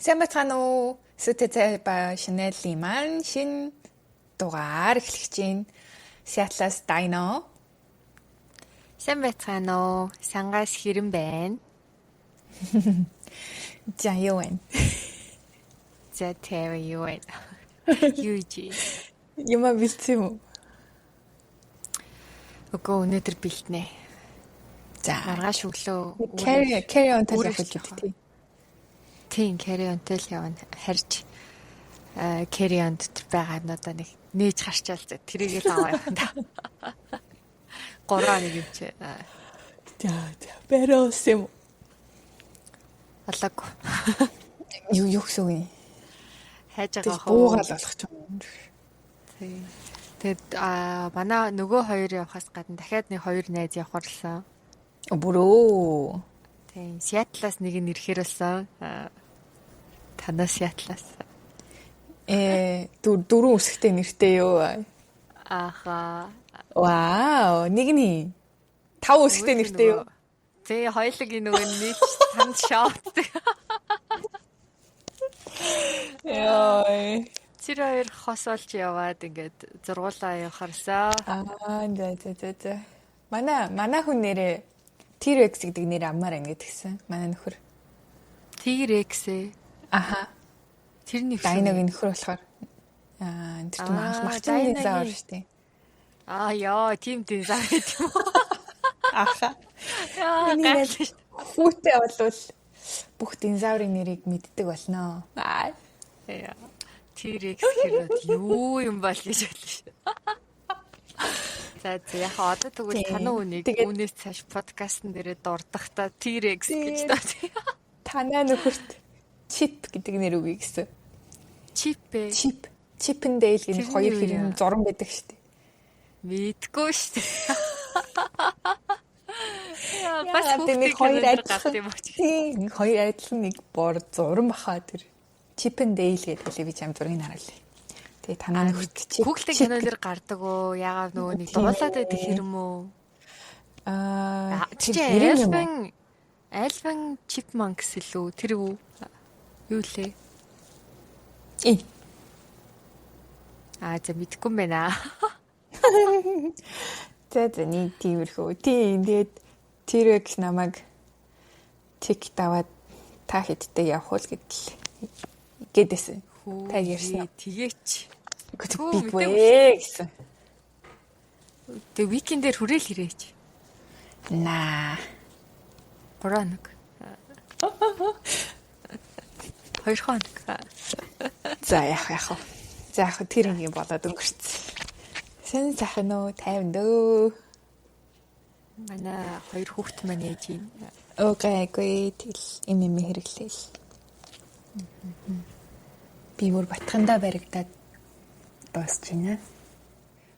Сайн бацхан уу? Сүтэцэ ба Chanel-ийн маань шинэ дугаар эхлэж байна. Seattle-аас Dino. Сайн байцгаана уу? Сангаас Хэрэн байна. За юу вэ? За тэвэ юу вэ? Юуji. Юма бэлдсэн юм уу? Үгүй өнөөдөр бэлднэ. За Маргааш өглөө carry on тал явах гэдэг. Тийм carry on-тэй л явна. Харж carry on дотор байгаа юмнуудаа нэг нээж харчаал за тэрийг л аваа явна. 3 нэг юм чи. За бэрос юм. Алаг. Юу гэсэн үг юм? Хайж байгаа хөө. Буугаал болох ч юм. Тийм. Тэгэд манай нөгөө хоёр явахаас гадна дахиад нэг хоёр найз явахарлаа. Бүрөө. Тийм. Seattle-аас нэг нь ирэхээр болсон. Танаас Seattle-аас. Дөрөв үсгтэй нэртэй юу? Аха. Вау, нэг нь 5 үсгтэй нэртэй юу? Тэгээ хоёулангийн нөгөө нийт танд шоутдаг. Яа. Тэр хоёр хос болж яваад ингээд зургуулаа явахарсаа. За. Манай хүн нэрээ T-Rex гэдэг нэр аммаар ингээд гисэн. Манай нөхөр. T-Rex ээ. Аха. Тэрний Dino-гийн нөхөр болохоор тэр махчин динозавр шүү дээ. Яа, тийм динозавр гэдэг юм уу? Аха. Яа, хүүтэй болвол бүх динозаврын нэрийг мэддэг болно. Яа. T-Rex гэвэл юу юм бол гэж бодлоо шүү. За яг одоо тэгвэл танаа үнийг үүнээс цааш подкастн дээрээ дурдахдаа T-Rex гэж даа. Танаа нөхөрт Chip гэдэг нэр үгүй гэсэн. Chip and Dale гэх хоёр хэрэг зуран байдаг шүү дээ. Мэдгүй шүү дээ. Бас нэг хоёр адилхан нэг бор зуран бахаа тэр Chip and Dale гэдэг телевиз зургийг харуулъя. Тэгээ танаа нөхөрт Google киноноор гардаг уу? Яагаад нөгөө нэг дуулаад байдаг хэрэм үү? Тэр Alvin Chipmunks лүү? Тэр үү? Юу лээ? За мэдгүй юм байна. За нэг тиймэрхүү. Тэгээд T-Rex намайг тик даваад та хэдтэй явах уу гэдээсэн. Та ярьсан. Тэгээч. Үгүй гэсэн. Тэг викендээр хүрээл хэрээч. Наа. 3 хоног. 2 хоног. За яах. Тэр юм болоод өнгөрцөн. Сэн сайхан уу, тайван дөө. Манай 2 хүүхэд маань ээж юм. Окей, тэл им хэрэглээл. Би бүр батхандаа баригдаад дуусч байна.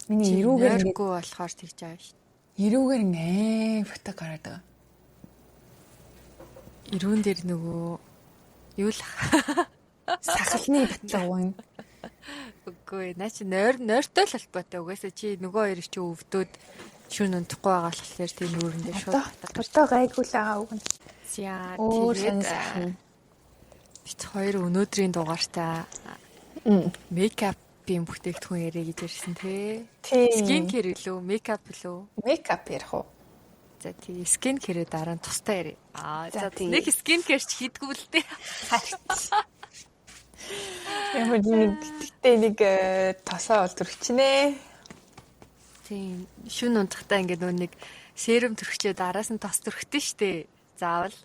Миний эрүүгээр нойргүй болохоор тэгж байгаа шүү. Эрүүгээр фото гараад байгаа. Эрүүн дээр нөгөө юу л сахалны батлагуун. Үгүй наа чи нойртой л холбоотой. Угаасаа чи нөгөө хоёр чи өвдөөд шүн унтахгүй байгаа болохоор тийм нүүрэн дээр шууд фото гайгүй л байгаа үг. За тэгээд бит хоёр өнөөдрийн дугаартаа мейкапын бүтээгдэхүүн яриа гэж ярьсан тий. Скин кэр лөө, мейкап лөө? Мейкап ярих уу? За тий, скин кэрээ дараа нь тустай ярив. За нэг скин кэр ч хийдгүү л дээ. Ямар нэг тосоо бол төрчихнэ. Тийм, шүн унтахтаа ингээд нэг серум төрчихлөө араас нь тос төрхтөн штэ. Заавал.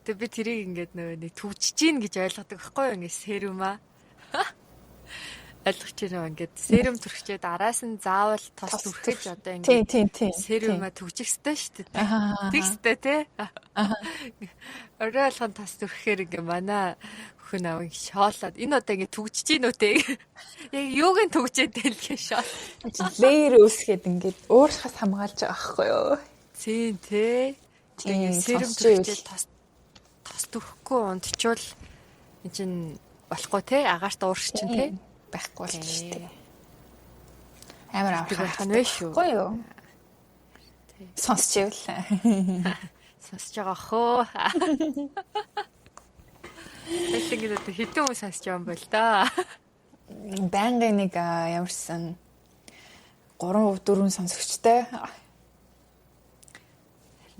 Тэг би тэрийг ингээд нэг төвчж гин гэж ойлгодог байхгүй юу? Ингээд серумаа. Ойлгож байна ингээд серум төрчихлөө араас нь заавал тос төрхөж одоо ингээд серумаа төвчих ёстой штэ. Тэгстэй тий. Орой алхан тос төрөхээр ингээд манай хүн авыг шоолоод энэ одоо ингэ төгжиж гин үү те. Яг юуг нь төгжээд байл гэж шоол. Леер үсгээд ингээд ууршихаас хамгаалж байгаа байхгүй юу? Тийм те. Тэгээ серум төрчил тос төрөхгүй унтчвал энэ чин болохгүй те. Агаарт уурших чин те. Байхгүй болж штэ. Амар авах нь вэ шүү. Гоё юу? Сонсчихвэл. Сонсож байгаа хөө. Тэгэл ингээд одоо хэдэн хүн сонсч байгаа юм бол да. Байнгын нэг ямарсан 3-4 сонсогчтой.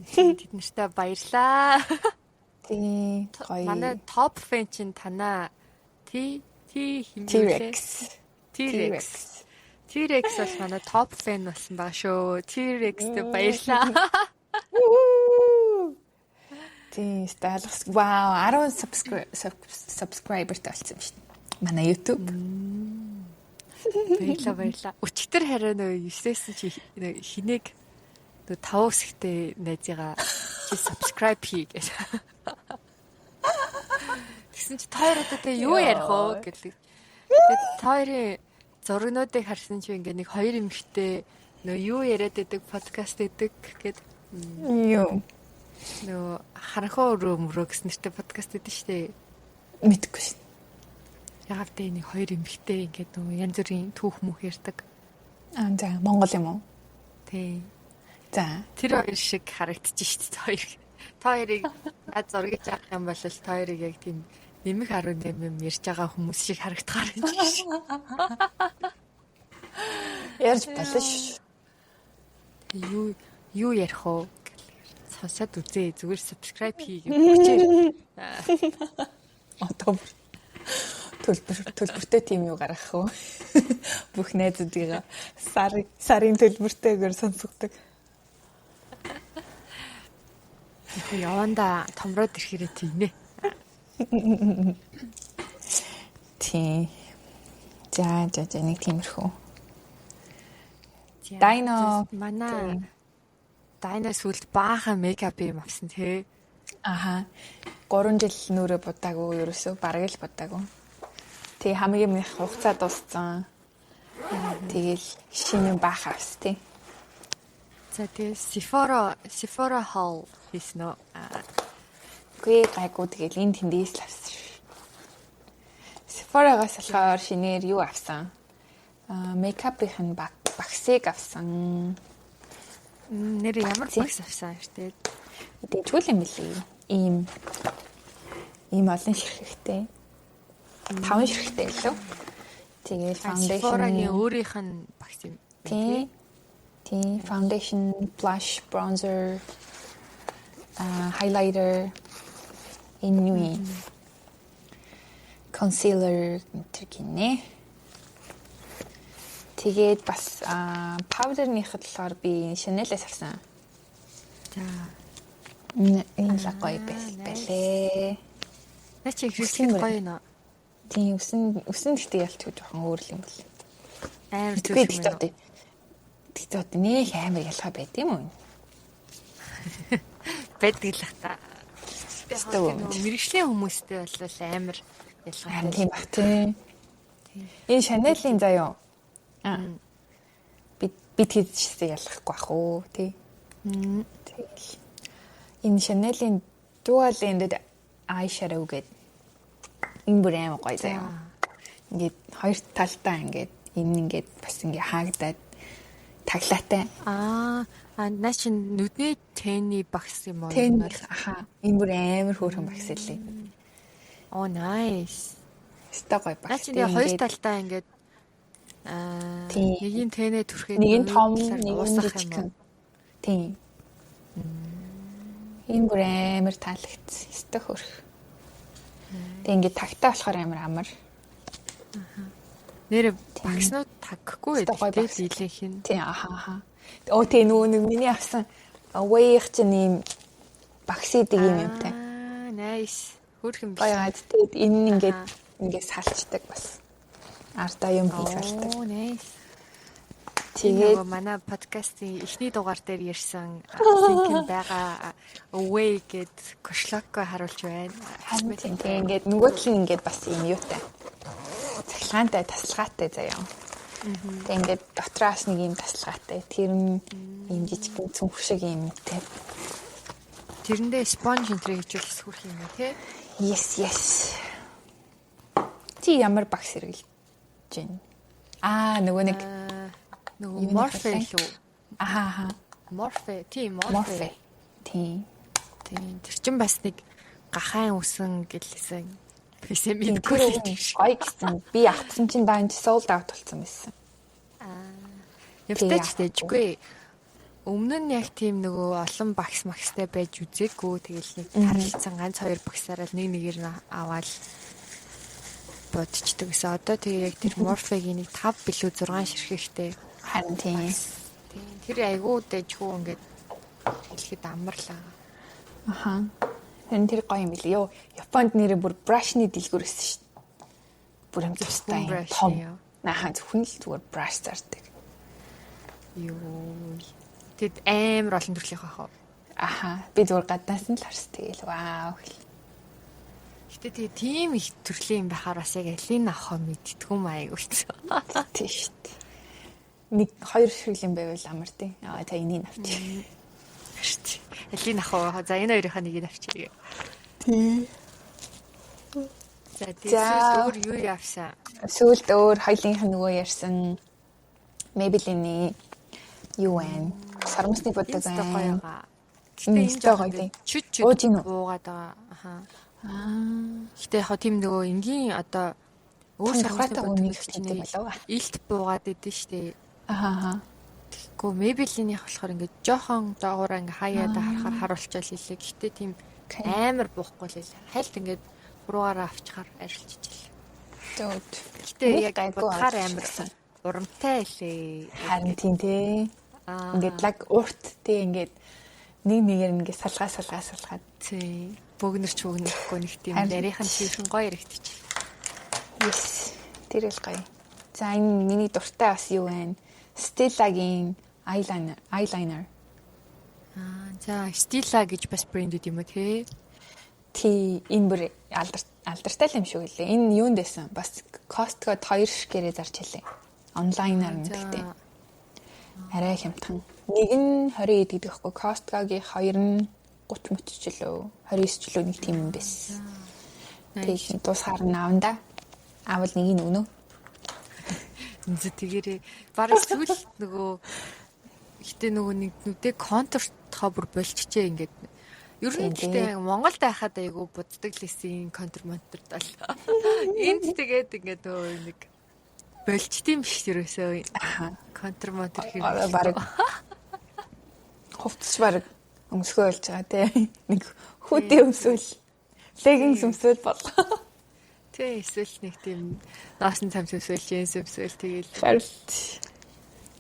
Тэд нартай баярлаа. Тий, гоё. Манай топ фэн чинь танаа T-Rex. T-Rex бол манай топ фэн болсон байгаа шүү. T-Rex-тэй баярлаа. Тий, стайлс. Вау, 10 subscriberтэй болсон юм шүү. Манай YouTube. Баярлаа. Өчтөр хараа нөө 9-ээс чи хинэг нөө 5 хэсэгтэй найзыгаа чи subscribe хий гэж. Тэгсэн чи тойроо тэ юу ярих вэ гэлээ. Тэгээд тойрын зургнуудыг харсан чи ингээ нэг хоёр эмэгтэй нөө юу яриад байдаг подкаст гэдэг гэд. Юу. Нөө харанхуу өрөө гэсэн нэртэй подкаст гэдэг шүү дээ. Мэдгүй шин. Ягаад тэ нэг хоёр эмэгтэй ингээд нөө янз бүрийн түүх мөх ярьдаг. За Монгол юм уу? Тий. За. Тэр хоёр шиг харагдчих шүү дээ хоёр. Та хоёрыг над зургийг авах юм бол та хоёрыг яг тийм нэмэх 18 юм ярьж байгаа хүмүүс шиг харагдахаар юм шиг. Ярьж болно шүү. Юу ярих вэ? Сонсоод үзээ. Зүгээр subscribe хий гэж хүчээр. Одоо төлбөртэй тийм юу гаргах уу? Бүх найзуудыгаа сарын төлбөртэйгээр сонсгодог. Яванда томроод ирэхээрээ тийм нэ. Тий. За нэг тиймэрхүү. Дайно манай Дайна сүлд баахан мейкап юм авсан тий. Аха. 3 жил нүрэ будаагүй ерөөсөө бараг л будаагүй. Тэг хамгийн их хугацаа дууссан. Тэгэл шинэ баах авс тий. За тэгээ Sephora haul хийсэн үү? Гүй гайгүй тэгэл энэ тэндээс л авсан. Sephora-гаас болохоор шинээр юу авсан? Мейкапын багсыг авсан. Нэр ямар багс авсан штэ. Тэгвэл юм билий. Ийм олон ширхэгтэй. 5 ширхэгтэй лөө. Тэгээд foundation-ийн өөрийнх нь багс юм. Тий. Foundation, blush, bronzer, highlighter, inui, concealer гэнэ. Тэгээд бас powder-ных болохоор би Chanel-ээс авсан. За. Энэ л гоё байлээ. Наа чи хэсэг гоё нөө. Тийм үсэн гэхдээ ялчгүй жоохон өөр юм бол. Амар төсөв юм. Тэгтээ нэг амар ялгаа байд юм уу? Байдаг л хата. Мэргэжлийн хүмүүстэй бол амар ялгаа. Харин тийм бах тий. Энэ Chanel-ийн заяа. Бид хийжсэн ялахгүй бах уу тий. Тэгэл. Энэ Chanel-ийн Dual Ended Eyeshadow гэдэг энэ бүр амар гоё заяа. Ингээд хоёр талдаа ингээд энэ ингээд бас ингээд хаагдаад таглаатай. Наа чи нүдний тэний багс юм уу? Аха. Энэ бүр амар хөөрхөн багс лээ. Оо nice. Өстой гоё багс. Наа чи хоёр талдаа ингээд нэгийн тэнэ түрхээд нэг нь том, нэг нь жижиг. Тийм. Энэ бүр амар таалагдсан. Өстой хөөрх. Тэг ингээд тагтаа болохоор амар. Нэр багснууд тагхгүй байдаг тийм дийлэнх нь. Тийм аха. Оо тий нэг миний авсан away-х чинь ийм багс идэг юм та. Nice. Хөөрхөн биш. Баяад тэгээд энэ ингээд салчдаг бас. Артаа юм хийлгэлдэг. Оо nice. Тэгээд манай подкастын эхний дугаар дээр ярьсан линк байгаа away гэд кошлокко харуулж байна. харин тийм ингээд нөгөө талын ингээд бас юм юутай. Цахилгаантай тасалгаатай заяа. Тэг ингээд дотроос нэг юм тасалгаатай. Тэр нь юм жижигхэн цүнх шиг юм те. Тэрэндээ спонж энтрэ хийжүүлэх хүрх юм тий. Yes. Ти ямар багс хэрэглэж байна? Нөгөө нэг Morphe лүү. Аха. Morphe. Тийм. Тийм. Тэр чин бас нэг гахайн үсэн гэлсэн Бисээ мэдгүй гоё гэсэн. Би авсан чинь даанч sold out болсон байсан. Явтаж дэжгүй. Өмнө нь яг тийм нөгөө олон багс макстай байж үзээгүй. Тэгэл нэг харилцсан ганц 2 багсаараа нэг нэгээр нь аваад бодчихдаг гэсэн. Одоо тэгээ яг тэр Morphe-гийн нэг 5 билүү 6 ширхэгтэй. Харин тийм. Тэр айгуу дэжгүй ингээд хэлэхэд амарлаа. Аха. Харин тэр гоё юм билээ. Японд нэрээ бүр brush-ны дэлгүүр гэсэн шүү дээ. Бүр юм тустай том. Наахан зөвхөн л зүгээр brush зардаг. Юу. Тэд амар олон төрлийн хаа. Аха. Би зүгээр гаднаас нь л харс тэгэл. Вау. Гэтэ тэгээ тийм их төрлийн юм байхаар бас яг алийг авах мэдтгүү маяг үлдсэн. Тийм шүү дээ. Нэг 2 ширхлийн байвал амар тий. Та энийг авчих. Шүү дээ. Алийг авах. За энэ хоёрынхаа нэгийг авчиръя. Тий. За тийм өөр юу явсан? Сүүлд өөр хоёлынх нь нөгөө ярьсан Maybelline юу вэ? Сармасны бодог байна. Гэтэ энэ гоё. Чүч буугаад байгаа. Аха. Гэтэ яг тийм нөгөө энгийн одоо өөр сармасны бодог чинь илт буугаад идэв штэ. Аха. Тэгэхгүй Maybelline-ийнх болохоор ингээд жоохон доогуура ингээд хаяада харахаар харуулчаал хэлээ. Гэтэ тийм амар буухгүй л хэлээ. Хайлт ингээд хуруугаараа авчихаар арилчиж хэлээ. Зөв. Гэтэ яг бодохоор амар урамтай хэлээ. Харин тийм тий. Ингээд лаг урт тий ингээд нэгээр ингээд салгаад тий. Бөгнөрхгүй нэг тийм нарийнхан чивхэн гоё яригдчих. Yes. Тэр л гоё. За энэ миний дуртай бас юу вэ? Stella-гийн eyeliner. За Stella гэж бас брэнд үү юм уу те? Тий, энэ бүр алдартай юм шүү гэлээ. Энэ юунд байсан? Бас Costco-д 2 ширхгээрээ зарж хэлээ. Онлайнаар нь гэхдээ. Арай хямдхан. Нэг нь 20 эд гэдэг хэвгүй. Costco-гийн 2 нь 30 мөч ч лөө 29 ч лөө нэг тийм юм байсан. Тэгээд тусгаар нь аавна. Аавал нэг нь өгнө. Тэгээрээ бараг сүүл нөгөө гэтээ нөгөө нэг нүдээ контуртхоо бүр болчихжээ ингээд. Ер нь гэхдээ Монголд байхад айгу буддаг лэсийн контур монтордол. Энд тэгээд ингээд нөгөө нэг болчтiin биш ерөөсөө. Контур монтор хэрэг. Бараг хувцс бараг өмсгөө болж байгаа тий. Нэг хүдээ өмсвөл леггинс өмсвөл боллоо. Тэ эсвэл нэг тийм ноосн цамц өмсвөл, джинс өмсвөл тэгэл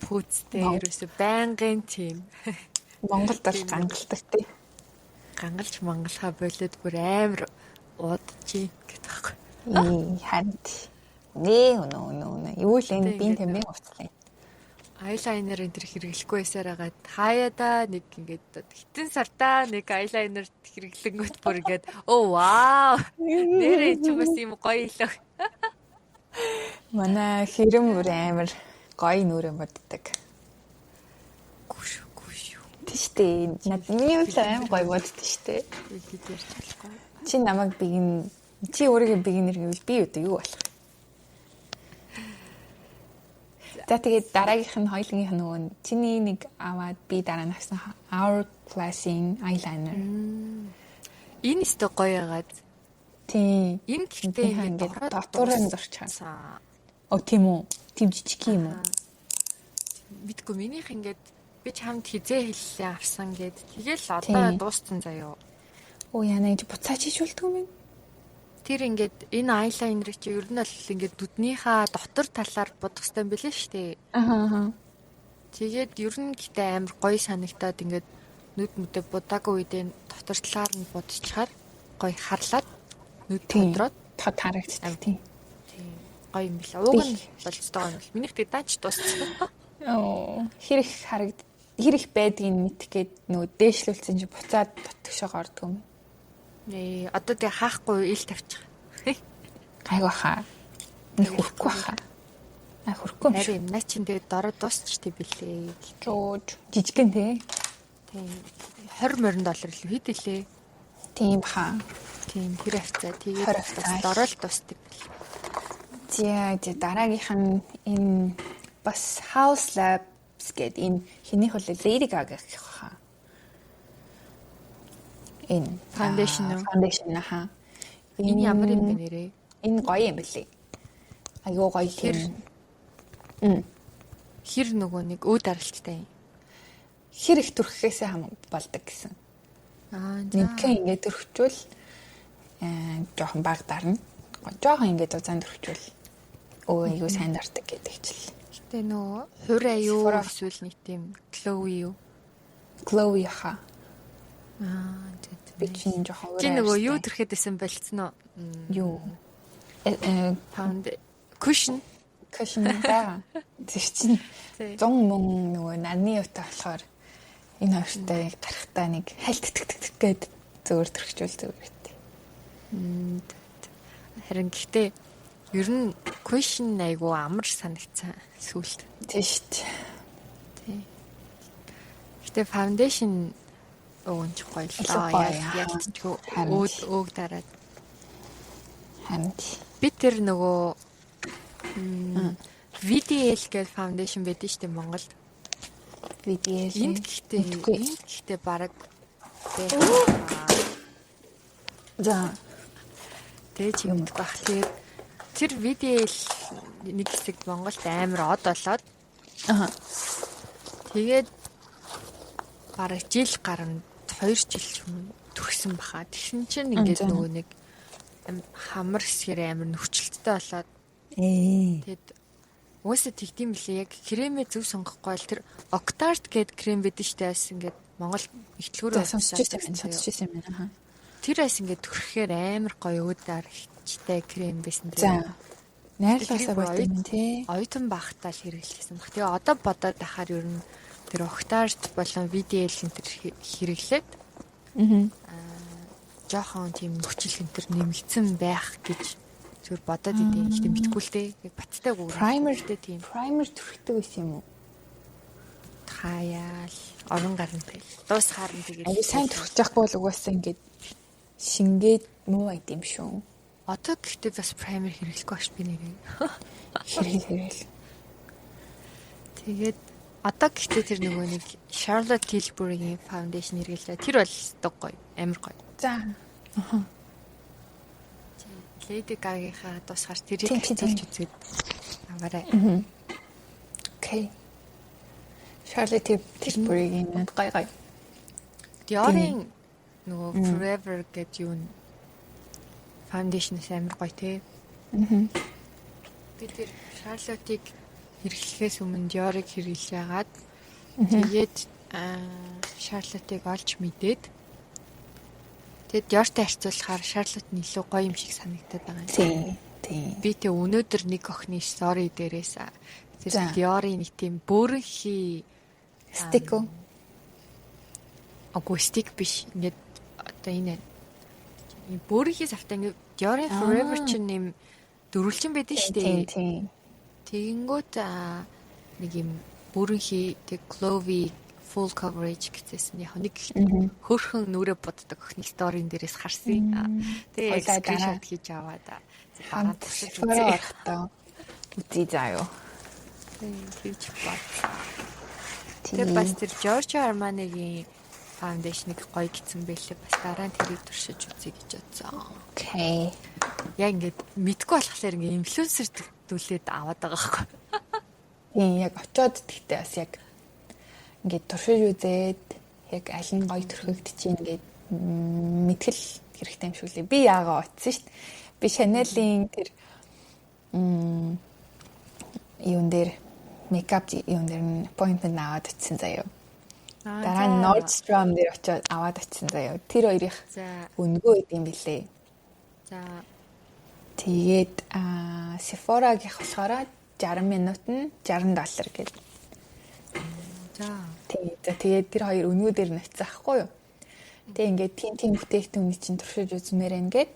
пүүцтэй ерөөсө байнгын тийм. Монголд бол гангалдаг тий. Гангалж мангалхаа болоод бүр амар уудчих гэдэг байхгүй. Ханд. Нөө. Юу л энэ би тэмдэг уцлаа. Eyeliner энэ төр хэрэглэхгүй байсаар хагаад хаяада нэг ингээд хитэн сартаа нэг eyeliner хэрэглэнгүүт бүр ингээд оо вау нэрээ ч бас юм гоё л. Манай хэрэм бүр амар гоё нүрэн боддог. Гүш. Тэштэй над миний хувьд амар гоё боддог штэ. Чи намайг чи өөрийгөө бигинер гэвэл би юу болох? За тэгээд дараагийнх нь хоёулынх нь нөгөө чиний нэг аваад би дараа нь авсан Hourglass-ийн eyeliner. Энэ өстө гоё ягаад. Тийм. Энэ гэхдээ ингээд дотоорын зурч хаасан. Тийм үү? Тийм жижиг юм уу? Мэдгүй минийх ингээд би ч хамт хизээ хэллээ авсан гэд. Тэгэл одоо дууссан заяо. Оо яна энэ буцаач хийшүүлдэг юм бэ? Тэр ингээд энэ eyeliner чи ер нь л ингээд нүднийхаа дотор талаар бодох хэрэгтэй юм билээ шүү дээ. Аха. Тэгээд ер нь гэтээ амар гоё санагтаад ингээд нүд мүдэ будаагүй үедээ дотор талаар нь бодчихаар гоё харлаад нүд тодроод харагддаг тийм. Тийм. Гоё юм билээ. Ууг нь болцтойгоо юм бил. Минийх тэгээд даач дууссан. Оо хэрэг байдгийг мэдэх гээд нөгөө дээшлүүлсэн чи буцаад дотгошоо ордог юм. Одоо тэг хаахгүй ил тавьчих. Гайгүй хаа. Нэг хүрхгүй хаа. Хүрхгүй юм. Харин наа чин тэгээд дороо дуусчих тий билээ. Лөөж жижигэн тий. Тийм. $20 л хэд илээ. Тийм хаа. Тийм тэр хавцаа тэгээд дороо л дуусдаг. За дараагийнх нь энэ бас House Labs гэдэг энэ хинийх бол Lady Gaga гэх хаа. Энэ foundation хаа. Энэ ямар юм бэ нэрээ? Энэ гоё юм билий. Айгуу гоё юм. Хэр нөгөө нэг өөд аралттай юм. Хэр их түрхэхээсээ болдог гэсэн. Нэгэн ингээд төрхчүүл жоохон баг дарна. Жоохон ингээд зузаан төрхчүүл айгуу сайн дардаг гэдэг чил. Гэтэ нөгөө хураа юу эсвэл нэг тийм glowy юу? Glowy ха. Би чинь жоохон чи нөгөө юу төрхэд исэн болцсон уу? Юу? Pound cushion да. Тэр чинь 100 мөн нөгөө нарны утаа болохоор энэ хоёртой гарахтаа нэг хальт гэд зөөр төрхчүүл зүгээр гэдэг. Харин гэхдээ ер нь cushion айгу амар санагцсан сүлд. Тийм шүү дээ. Тийм. Гэтэ foundation өөч гоё л ялцчихгүй өөг дараад. Харин би тэр нөгөө VDL гэж foundation байдаг шүү дээ Монголд. VDL. Энд гэхдээ баг за тэгж юм бах. Тэр VDL нэг хэсэг Монголд амар од болоод тэгээд бараг жил гарна 2 жил ч юм төрсөн баха. Тэгсэн чинь ингээд нөгөө нэг хамар хэсгээр амар нөхцөлттэй болоод тэгэд уусаа тэгдэм билээ. Яг кремээ зөв сонгохгүй л тэр Octart гэдэг крем байдаг штэ бас ингээд Монгол ихтлгүүрээ сонсчихсан юм байна. Тэр бас ингээд төрөхээр амар гоё өөдөр хичтэй крем байсан. За. Найрлаасаа болдог юм тий. Оюутан багтаа л хэрэглэсэн баг. Тэгээ одоо бодоод ахаар ер нь тэр Octart болон VDL энэ хэрэглээд жоохон тийм нөхцөл энэ төр нэмэгдсэн байх гэж зүгээр бодоод идэв. Ихтэй мэдгүй л дээ. Яг баттай гоо. Primerтэй тийм. Primer төрхтэй байсан юм уу? Хаяал орон гарна тэгэл. Дуусахаар нь тэгээд. Аюу сайн төрөх жахгүй л угаасаа ингээд шингээд муу байд юм шүү. Одоо гэхдээ бас primer хэрэглэхгүй багш би нэрээ. Хэрэгэл. Тэгээд одоо гэхдээ тэр нөгөө нэг Charlotte Tilbury-ийн foundation хэрэглээ. Тэр бол өстой гоё. Амар гоё. За. Lady Gaga-ийнхаа дуусгаар тэрийг хэлж үзээд аваарай. Окей. Charlotte Tilbury-ийн гоё. Dior-ийн нөгөө Forever гэдэг юу foundation амар гоё те. Би тэр Charlotte-ийг хэрэглэхээс өмнө Dior-ыг хэрэглэж яагаад тэгээд Charlotte-ыг олж мэдээд тэгээд Dior-тай харьцуулахаар Charlotte нь илүү гоё юм шиг санагдаад байгаа юм. Тийм. Би тэг өнөөдөр нэг охины story дээрээс тэр Dior-ийн нэг тийм бөөрөнхий стико акустик биш. Ингээд одоо энэ бөөрөнхий савтай ингээд Dior-ийн Forever чинь юм дөрвөлжин байдаг шүү дээ. Тийм. Тэгэнгүүт нэг юм бөөрөнхий тэг glowy full coverage гэсэн яг нэг хөрхөн нүрэ боддог охины сторийн дээрээс харсан. Тэгээ скриншот хийж аваад хамт үзээ. Үзье заяа. Тэгж бат. Тэр бас тэр Giorgio Armani-гийн foundation-ыг гоё гисэн байлээ. Бас дараа нь тэрийг туршиж үзье гэж бодсон. Окей. Яг ингээд мэдгүй болохоор ингээд инфлюенсер төлөөд аваад байгаа байхгүй. Тийм яг очиод тэгтээ бас яг ингээд туршиж үзээд яг аль нь гоё төрхөгдөж ингээд мэтгэл хэрэгтэй юм шиг лээ. Би яагаа утсан шүү дээ. Би Chanel-ийн тэр юун дээр мейкап юун дээр appointment аваад очсон заяа. Дараа нь Nordstrom дээр очиод аваад очсон заяа. Тэр хоёрын өнгөө идэм билээ. За тэгээд Sephora-гийнх болохоор 60 минут нь $60 гэдэг. Тэгээд тэр хоёр өнөөдөр нацаахгүй юу. Тэгээ ингээд тийм бүтээгдэхүүний чинь туршиж үзмээр ингээд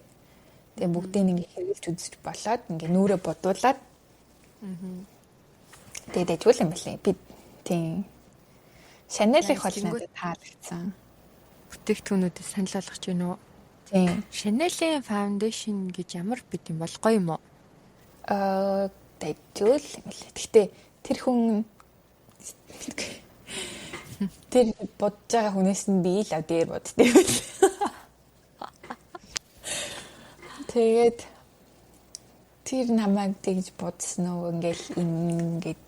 тэгээ бүгдийг ингээд хэрэглэж үзэж болоод ингээд нүрэ бодуулаад тэгээд ажгүй юм байна. Би тийм Chanel-ийг бол надад таалагдсан. Бүтээгдэхүүнүүдээ санал болгож байна уу? Тийм. Chanel-ийн foundation гэж ямар бит юм бол гоё юм уу? Тэгвэл юм лээ. Гэхдээ тэр хүн тэр бодож байгаа хүнээс нь би л дээр боддээ байл. Тэгээд тэр намайг тэгж бодсон уу ингээд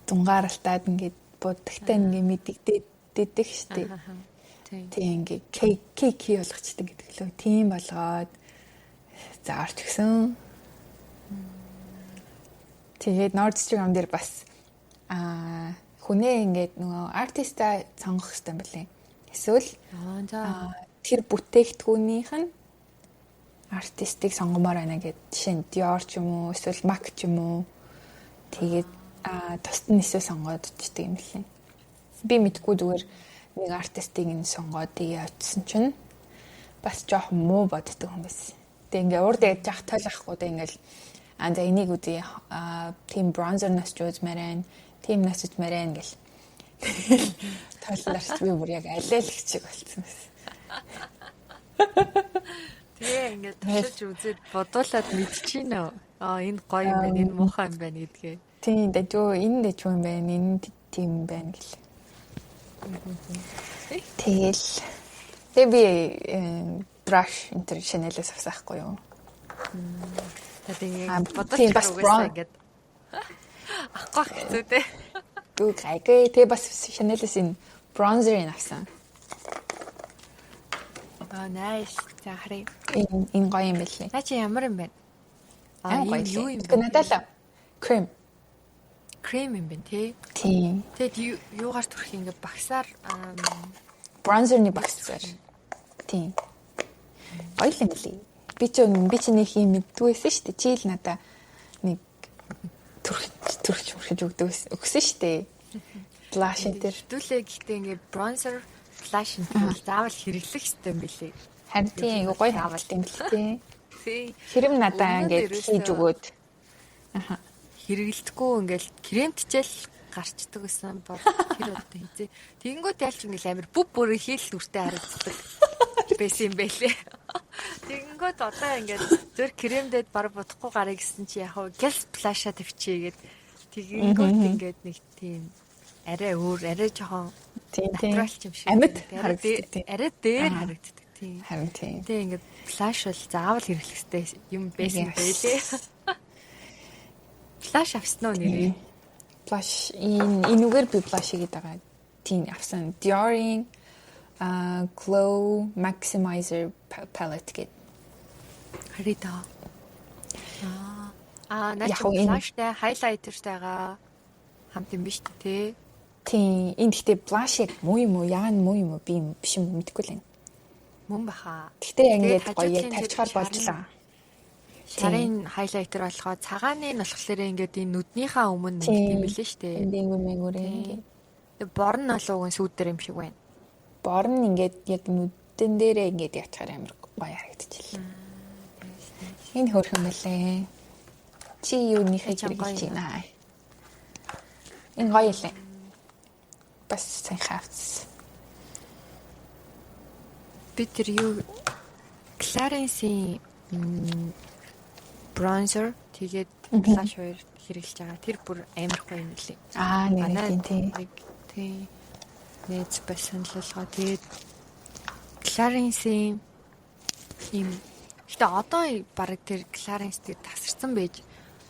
дунгаарлаад ингээд бодогтай ингээд мэддэгдэх штеп. Тийм ингээд кейк болгочтой гэдэг лөө. Тийм болгоод за орч гисэн. Тэгээд Nordstrom дээр бас хүнээ ингээд нөгөө артиста сонгох хэрэгтэй юм билээ. Эсвэл тэр бүтээгдэхүүнийх нь артистыг сонгомоор байна гэдэг. Жишээ нь Dior ч юм уу, эсвэл MAC ч юм уу. Тэгээд тусад нь эсвэл сонгоод очдөг юм лээ. Би мэдгүй зүгээр нэг артистыг нь сонгоод явуулсан чинь бас жоох муу боддог юм байсан. Тэг ингээ урд яаж яах тойлохгүй дээ ингээл за энийг үгүй тийм bronzer нас ч үзмээрэн, тийм нас үзмээрэн гэл. Тойлолоорч би бүр яг алиалах чиг болцсон байсан. Тэгээ ингээд тушиж үзээд бодуулаад мэдчихээн үү? Энэ гоё юм байна, энэ муухай юм байна гэдгээ. Тийм дэжөө энэ дэжөө юм байна, энэ тийм юм байна гэл. Тэгээ би brush энэ Chanel-ээс авсаахгүй юу? Тэгээ бодож байгаагаа ингээд авахгүй хэцүү дээ. Дүү гайгүй тэгээ бас Chanel-ээс энэ bronzer-ыг авсан. Nice. За харъя. Энэ гоё юм билээ. Наа чи ямар юм бэ? Энэ юу юм бэ? Надад крем юм бэ тий? Тийм. Тэгэд юугаар түрх ингэ багсаар bronzer-ны багсаар. Тийм. Гоё юм билээ. Би ч нэг юм мэддгүйсэн шүү дээ. Чи л надаа нэг түрхж өгсөн шүү дээ. Blush энэ хэдүүлээ гэхдээ ингэ bronzer flash энэ заавал хэрэглэх хэрэгтэй юм билээ. Харин тийм гоё хаалт юм билээ. Тий. Хэрэв надаа ингэж хийж өгөөд хэрэгэлдэхгүй ингээл кремтчэл гарчдаг гэсэн бод тэр одоо хийзээ. Тэгэнгүүт ялч ингээл амир бүр хийл үртэй харагддаг байсан юм байлээ. Тэгэнгүүт одоо ингээд зөр кремдээд баг бодохгүй гараа гэсэн чи яг гэлс флаша тавьчихъя гэд тэгэнгүүт ингээд нэг тийм арай өөр арай жоохон натурал юм шиг амьд харагддаг. Арай дээр харагддаг тийм. Харин тийм. Тэгээ ингээд флаш бол заавал хэрэглэх хэрэгтэй юм байсан байлээ. Flash авсан уу нэрээ? Flash энэгээр би flash хийгээд байгаа. Тийм авсан. Dior-ийн Glow Maximizer palette гэдэг. Харидаа. Наач flashтай highlighterтайгаа хамт юм биш үү те? Тийм. Энд гэхдээ blush яг муу юм уу? Яагаад муу юм уу? Би биш юм мэдэхгүй л байна. Мөн баха. Гэхдээ ингээд гоё яг тавьчихаар болжлаа. Сарын хайлайтер болохоо цагааны нь болохоор ингээд энэ нүднийхээ өмнө нэг юм билээ шүү дээ. Эндээ. Тэгээ борн нь олоогийн сүүдэр юм шиг байна. Борн ингээд яг нүдэн дээрээ ингээд ячаар амар гоё харагдчихлаа. Энэ хөрхөн байлээ. Чи юуныхээ хэрэглэж байна? Энэ гоё лээ. Бас сайн хавц. Би тэр юу Clarins-ийн bronzer тэгээд flash хоёр хэрэглэж байгаа. Тэр бүр амар гоё юм лээ. Нэг тийм. Нээц байсан л болгоо. Тэгээд Clarins-ийн ийм гэтээ одоо баг тэр Clarins дээр тасарсан байж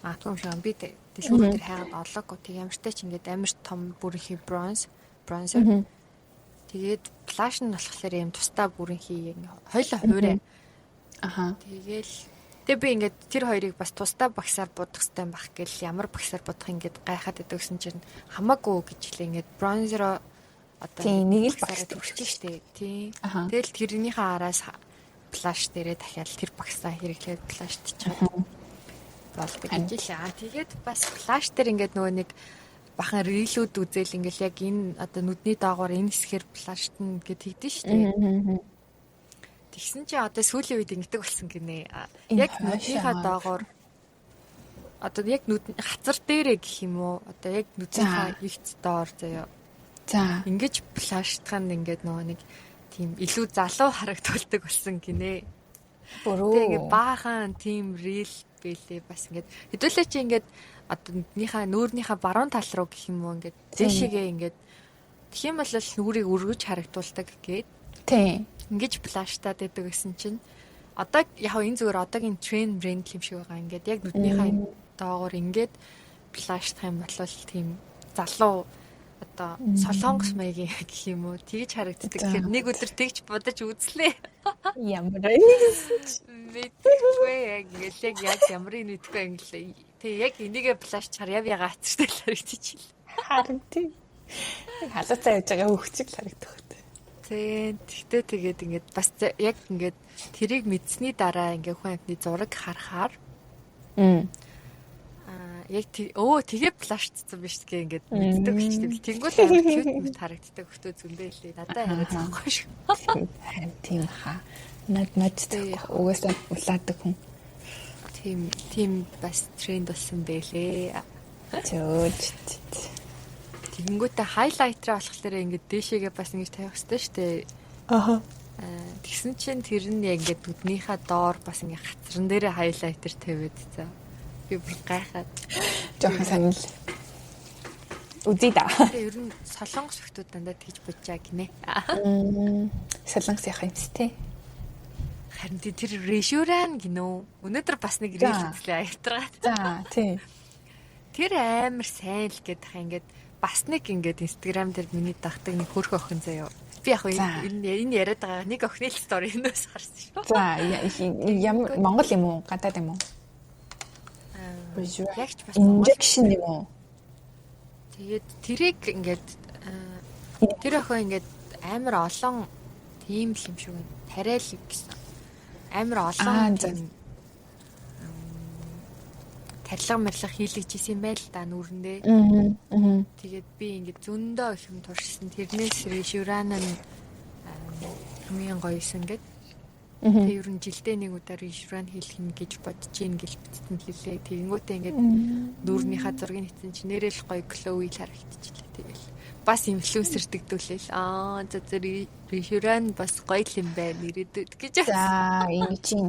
магадгүй юм шиг би дэлгүүр дээр хайгаад олоогүй. Тэг ямартай ч ингээд амар том бүрийнхий bronzer. Тэгээд flash нь болохоор юм тусдаа бүрийнхий хойлоо хуурай. Тэгээ би ингээд тэр хоёрыг бас тусдаа багсаар бодох хэрэгтэй байх гэл ямар багсаар бодох ингээд гайхаад идэгсэн чинь хамаагүй гэж хэлээ ингээд bronzer одоо нэг л багсаар төгсчих штэ тий. Тэгэл тэрнийхээ араас flash дээрээ дахиад тэр багсаа хэрэглээд flash тичээд болдог гэж лээ. Тэгээд бас flash дээр ингээд нөгөө нэг бахан рилүүд үзэл ингээл яг энэ одоо нүдний доогоор энэ хэсгээр flash нь гэд хийдэж штэ. Тэгсэн чи одоо сүүлийн үед ингэдэг болсон гинэ. Яг нүднийхээ доогоор одоо яг хацар дээрээ гэх юм уу? Одоо яг нүднийхээ ихц доор заяа. За. Ингэж флаштаханд ингээд нөгөө нэг тийм илүү залуу харагдуулдаг болсон гинэ. Тэгээ баахан тийм рил бэлээ бас ингээд хэдүүлээ чи ингээд одоо нүүрнийхээ баруун тал руу гэх юм уу ингээд зэшигээ ингээд тэгэх юм бол нүрийг өргөж харагдуулдаг гээд. Тийм. Ингэж флаштаад байдаг гэсэн чинь одоо яг энэ зүгээр одоогийн тренд брэнд юм шиг байгаа. Ингээд яг нүднийхээ доогоор ингээд плаштах юм бол тийм залуу одоо солонгос маягийн гэх юм уу тэгж харагддаг. Тэгэхээр нэг өдөр тэгж бодож үзлээ. Ямар мэдгүй яг ямарыг мэдгүй инглээ. Тэг яг энийгээ плаш чар яв яга ацтай л харагдчих. Харин тийм. Халууцаа явж байгаа хөвчг харагдах хөтэй. Тэгтээ тэгээд ингээд бас яг ингээд тэрийг мэдсэний дараа ингээ хүн амтны зураг харахаар яг тэгээ плашцсан биш гээ ингээд мэддэг болчихсон. Тэнгүүт амар cute мэт харагддаг хөтөө зөндөө лээ. Надад хараад захгүй шүү. Харин тийм хаа. Надтай угаасаа улаадаг хүн. Тийм бас тренд болсон байлээ. Чөөж. Тэнгүүтээ хайлайтраа болохоор ингээд дээшээгээ бас ингэж тавих хэрэгтэй шүү дээ. Аха. Тэгсэн чинь тэр нь яг ингээд нүднийхээ доор бас ингээд хацран дээрээ хайлайтер тавиад за. Би бүр гайхаад жоохон санал. Үзье да. Тэгээ ер нь солонгос хүмүүс дандаа тэгж бодчаа гинэ. Солонгос яах юм бэ? Харин тэр решүрэн гинөө. Өнөөдөр бас нэг рeel үзлээ аятраад. За тий. Тэр амар сайн л гэдэг хаа ингээд бас нэг ингээд Instagram дээр миний дагдаг нэг хөрх охин заяа. Би яг энэ яриад байгаа нэг охины л стори энэс харсан шүү. За ямар Монгол юм уу? Гадаад юм уу? Ягч бас injection юм уу? Тэгээд тэрийг ингээд тэр охин ингээд амар олон тийм л юм шиг байна. Тариал гэсэн. Амар олон тарилга мэрлэг хийлгэжсэн юм байл та нүрэндээ. Тэгээд би ингээд зөндөө их юм туршсан. Тэрнээс решүран нь хамгийн гоёсэн гэдэг. Тэгээд ер нь жилдээ нэг удаа решүран хийх юм гэж бодож ийн гэж битсэн хэлээ. Тэгэнгүүтээ ингээд нүрнийхээ зургийг хийсэн чинь нэрэл гоё глоуи л харагдчихлаа. Тэгэл бас инфлюенсер дэгдүүлээл. За решүран бас гоё юм байна ирээдүйд гэж. За энэ чинь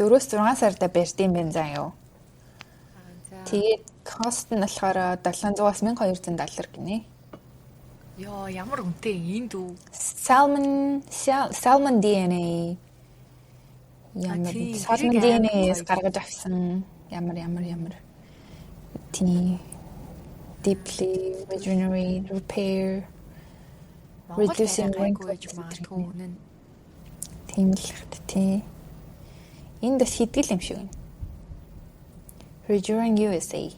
4-6 сарда барьдсан байна заа юу. Тэгээд кост нь болохоор $700-аас $1,200 гинэ. Йоо, ямар үнэтэй энэ дүү. Salmon DNA. Salmon DNA-с гаргаж авсан. Ямар. Тий. Deeply regenerate, repair, reducing wrinkles. Тийм л тий. Энэ дэс хидгэл юм шиг байна. Rejuring USA.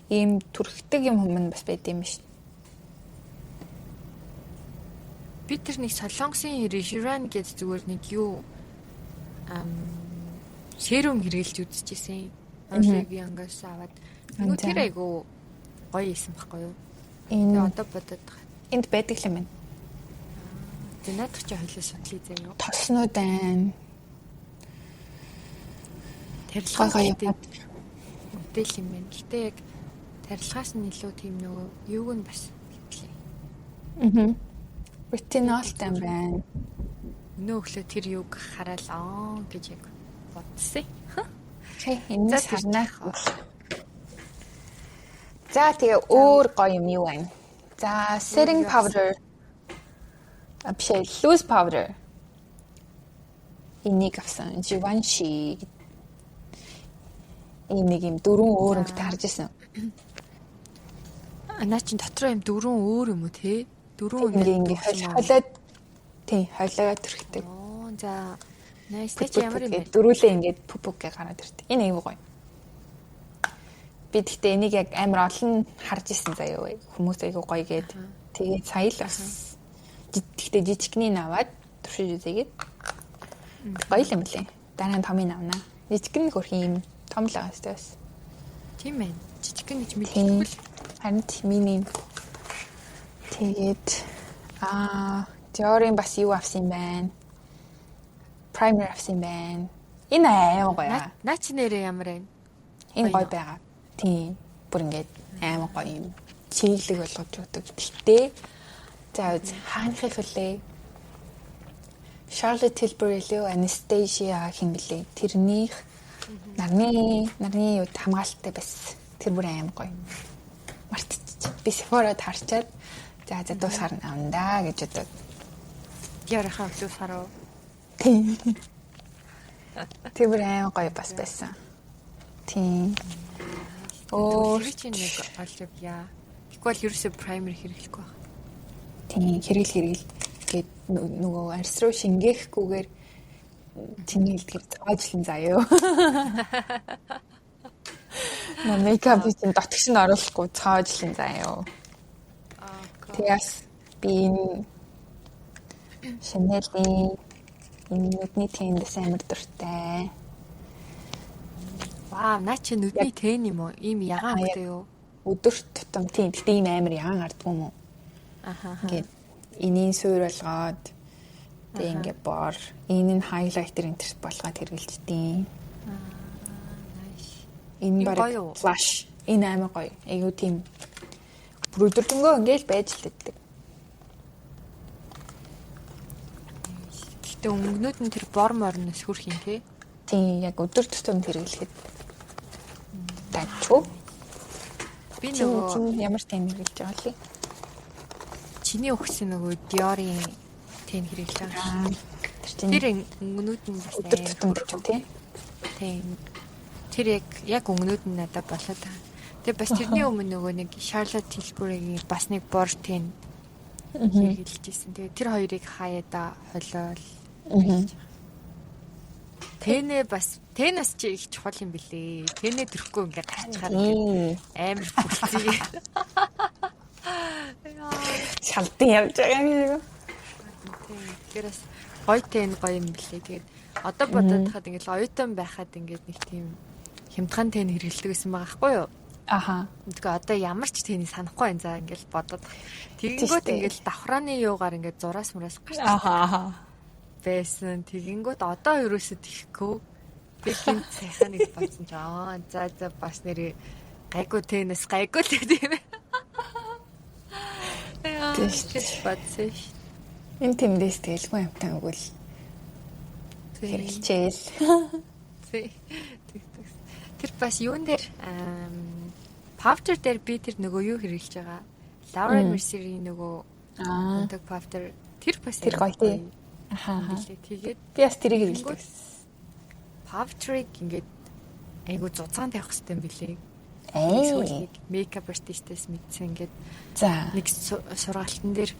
Ийм түрхдэг юм хүмүүс бас байд юм шүү. Би тэр нэг солонгосын Rejuring гэдэг зүгээр нэг юу серум хэрэглэж үзчихсэн. Oblivion-гаас аваад. Нөгөө тэр айгу гоё исэн байхгүй юу? Тэгээ одоо бодоод байгаа. Энд байдаг юм байна. Тэгээ наадах чи хойлоо судлаа заяа. Тоснууд байна. Тарилгаа үтэл юм байна. Гэтэ яг тарилгаас нь илүү тийм нөгөө юуг нь бас хэлээ. Ретинолтай байна. Өнөө өглөө тэр юуг хараад гэж яг бодсон. Энэ сарнах. За тэгээ өөр гоё юм юу байна? За setting powder. Апшээ loose powder. Энийг авсан. Givenchy. Энийг юм дөрвөн өөр өнгөтэй харж ирсэн. Наа чин дотроо юм дөрвөн өөр юм уу те? Дөрвөн ингэ холиод тий холиод төрхтэй. За nice чи ямар юм бэ? Дөрүүлээ ингээд пупугэ гараад иртэ. Энэ аюу гоё. Би тэгтээ энийг яг амар олон харж ирсэн заяа хүмүүс аюу гоё гээд тэгээд сая л бас тэгтээ жижигний наваад туршиж үзээгээд гоё юм лээ. Дараа нь томыг авнаа. Жижигний хөрхийн юм том л байгаа сте бас. Тийм ээ. Жижигэн гэж мэдчихгүй л. Харин миний тэгээд Dior-ын бас юу авсан юм байна? Primer авсан байна. Энэ аим гоё. Наа чи нэрээ ямар байна? Энэ гоё байгаа. Тийм. Бүр ингээд аим гоё юм. Чиглэг болгож өгдөг. Гэтэ за хаанхих хөлөө Charlotte Tilbury лөө Anastasia хин блэ. Тэрнийх нарны юу хамгаалалттай бас тэр бүр аим гоё. Мартчих. Би Sephora-д харчаад за дуус харна авандаа гэж бодоод. Ярахаа өглөө сарав. Тийм. Тэр бүр аим гоё бас байсан. Тийм. Чи нэг олж явъя. Тэгвэл ерөөсөө праймер хэрэглэхгүй байна. Тийм, хэрэгэл гээд нөгөө арс руу шингээхгүйгээр тэнэлдгээр цаажлан заяа. На мейкап чинь дотгош нь оруулахгүй цаажлан заяа. Тэгээс би Chanel-ийн нүдний тэндээс амар дуртай. Вау, наа чи нүдний тэн юм уу? Ийм ягаан өгтэй юу? Өдөр тутам тийм ийм амар ягаан ардгүй юм уу? Ингээд энийн суур болгоод тэг ингээд бор энэ нь хайлайтер энтерс болгоод хэрэгэлждэг. Энэ баг флаш. Энэ амар гоё. Айгуу тийм бүр өдөрдөнгөө ингээд байж л байдаг. Гэтэ өнгөнүүд нь тэр бор морноос хүрх юм тий. Тийм яг өдөр тутам хэрэглэхэд тачуу. Би нөгөө ямар тэн хэрэглэж байгаа лээ. Чиний өгсөн нөгөө Dior-ийн тэн хэрэглэж байгаа. Тэр өнгөнүүд нь өдөр тутам тачуу тий. Тийм. Тэр яг өнгөнүүд нь надад болоод байгаа. Тэгээ бас тэрний өмнө нөгөө нэг Charlotte Tilbury-гийн бас нэг бор тэн хэрэглэж ирсэн. Тэгээ тэр хоёрыг хаяада холиол. Тэнэс чи их чухал юм билээ. Тэнэ төрөхгүй ингээд гарчхаар амар бүлцээ. Шалтан явж байгаа юм. Тэрээс гоё тэн гоё юм билээ. Тэгээд одоо бодоод хахад ингээд оюутан байхад ингээд нэг тийм хямдхан тэн хэрэглэдэг гэсэн байгаа байхгүй юу? Аха. Тэгээ одоо ямар ч тэнийг санахгүй байна. За ингээд бодоод тэгэнгүүт ингээд давхрааны юугаар ингээд зураас мураас гарч. Аха. Байсан. Тэгэнгүүт одоо ерөөсөө тэхгүй. Би гинт сайхан нэг бодсон ч за бас нэр гайгүй тэнэс гайгүй л тийм ээ. Тэс бодсон ш. Энэ тэмдээс тэгэлгүй юмтай өгвөл хэрэглэжээл. Тэр бас юун дээр powder дээр би тэр нөгөө юу хэрэглэж байгаа. Laura Mercier-ийн нөгөө өндөг powder тэр бас тэр гоё тий. Аха. Тэгээд би бас тэрийг хэрэглэдэг. Powder-ыг ингээд айгу зузаан тавих хэрэгтэй юм билээ. Сүүлийг мейкап артистээс мэдсэн ингээд за нэг сургалтын дээр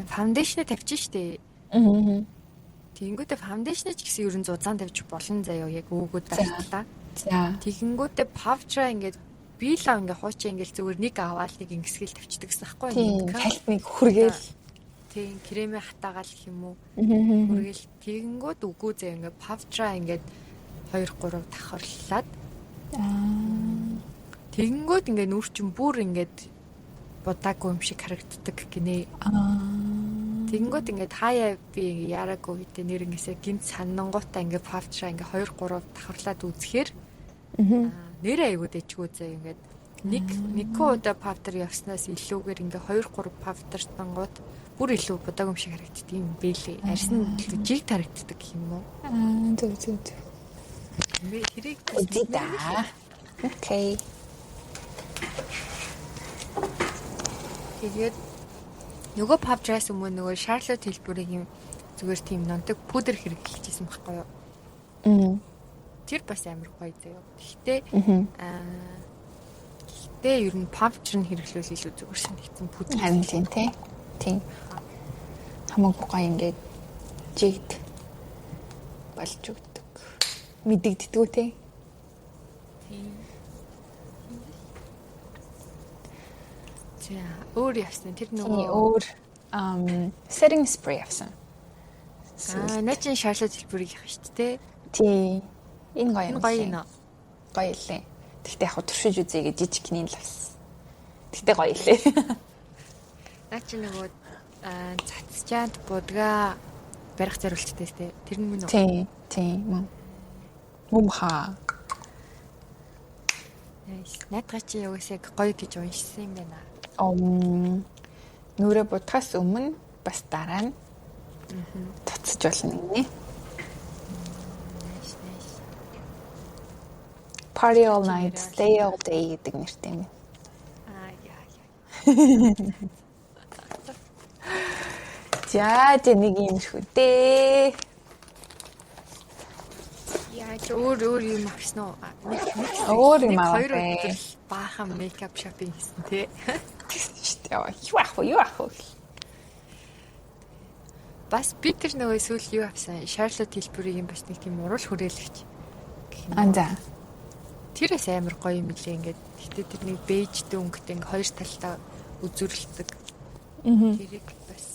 фаундейшн тавьчих штеп. Тэгэнгүүтээ фаундейшн ч гэсэн ерөн зузаан тавьж болно заяа яг өөгөөд дартлаа. За тэгэнгүүтээ powder ингээд би л ингээд хуучаа ингээд зүгээр нэг аваад нэг ингэсгэл тавьчихдаг гэсэн байхгүй юу? Хальтныг хүргээл тийм кремээ хатаагаал гэх юм уу. Хүргээл тэгэнгүүт үгүй заяа ингээд powder ингээд 2 3 давхарлаад тэгэнгүүт ингээд нүр чин бүр ингээд будаагүй юм шиг харагддаг гинэ. Тэгэнгүүт ингээд хаяа би яраагүй үедээ нэр ингэсээ гинт санангуудаа ингээд powder ингээд 2 3 давхарлаад үзэхээр нэр айгуу дэжгүй заа ингээд нэг удаа powder явснаас илүүгээр ингээ 2 3 powder тангууд бүр илүү будааг юм шиг харагддаг юм бэлээ. Арьсан жиг тарагддаг гэх юм уу? Зүг. Би хэрэг да. Окей. Тэгээд нөгөө powder-аас өмнө нөгөө Charlotte Tilbury-гийн зүгээр тийм нонтог пудр хэрэглэжсэн байхгүй юу? Тэр бас амар гоё заяа. Гэхдээ ер нь powder нь хэрэглүүл илүү зүгээр санагдсан пудр. Харин тийм. Хамаагүй гоё ингээд жигд болж өгдөг. Мэдэгддэггүй тий. За, өөр явсан. Тэр нөгөө өөр setting spray явсан. Начин Charlotte Tilbury-ийнх шүү дээ. Тий. Энэ гоё юм. Гоё нэ. Гоё лээ. Тэгтээ яг туршиж үзье гэж жижиг гинэн л авсан. Тэгтээ гоё лээ. Начин нөгөө цацчаад будгаа барих зорилттой тест. Тэр нь мөн үү? Тийм. Мумха. Наадга чи юусаг гоё гэж уншсан юм байна. Нүрэ будгаас өмнө бас дараа нь цацж болно нэ. Party all night, stay all day гэдэг нэртэй юм. За, тэнийг юм шүү дээ. өөр юм авсан уу? Өөр юм аваа. Хоёр өдөр баахан мейкап шопинг хийсэн тий. Юу ах вэ? Бас би тэр нөгөө сүүл юу авсан? Charlotte Tilbury-ийн бас нэг тийм урал хүрээлэгч. Анзаа. Тэрээс амар гоё юм лээ ингээд. Гэтэ тэр нэг бэйж дүнгтэй ингээд хоёр талтай үзүрэлдэг. Тэрийг бас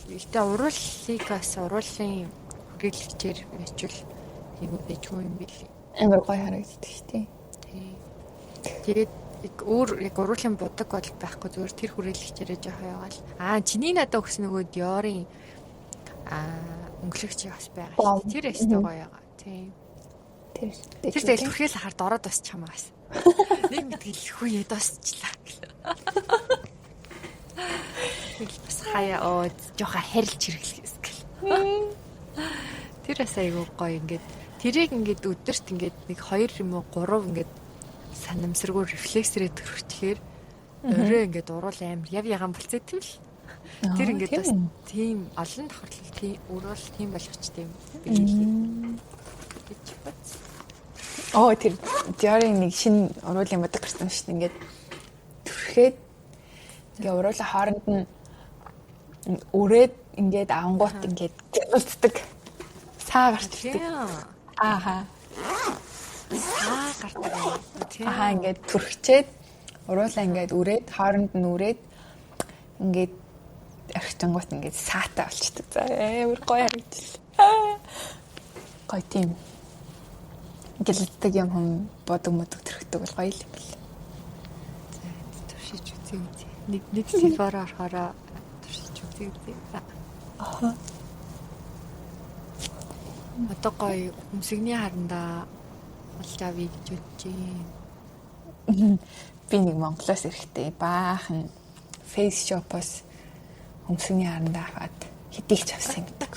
ихтэй уруулыг бас уруулын хүрээлэгчээр мячвал тийм дэжгүй юм билээ. Амар гоё харагддаг шүү дээ. Тэгээд яг уруулын будаг бол байхгүй зүгээр тэр хүрээлэгчээрээ жоох яваал. Чиний надад өгсөн нөгөө Dior-ын өнгөлөгч бас байгаа. Тэр өстэй гоё байгаа. Тийм. Тэр тэгэл түрхэл хард ороод босч хамаагаас. Нэг мэдгэл хүүе досчлаа. Бас хаяа жоохон харилж хэрэглэхээс гэл. Тэр бас айгүй гоё ингээд тэрийг ингээд өдөрт ингээд нэг 2 юм уу 3 ингээд санамсаргүй рефлексэрээ төрчихээр өөрөө ингээд уруул амар яв яган болцсон тийм л. Тэр ингээд бас тийм олон тохиолдол тийм уруул тийм болгочтой юм билээ. Тэр Dior-ын нэг шинэ уруулын бодог гарсан шүү дээ. Ингээд түрхээд ингээ уруулаа хооронд нь өрөөд ингээд авангуут ингээд гялцдаг. Саа гарчдаг. Саа гардаг. Ингээд түрхчээд уруулаа ингээд үрээд хооронд нь үрээд ингээд архичангуут ингээд саатай болчдөг. За амар гоё харагдчихлаа. Гоё тийм. Гэлдэг юм хүм бодог төрхдөг бол гоё л юм бэл. За туршиж үзье. Нэг сэлбараа орохороо туршиж үзье. Одоо гоё өмсгний харандаа олж авъя гэж бодож байна. Би нэг Монголоос ирэхдээ баахан face shop-оос өмсгний харандаа аваад хэдийгч авсан юм гэдэг.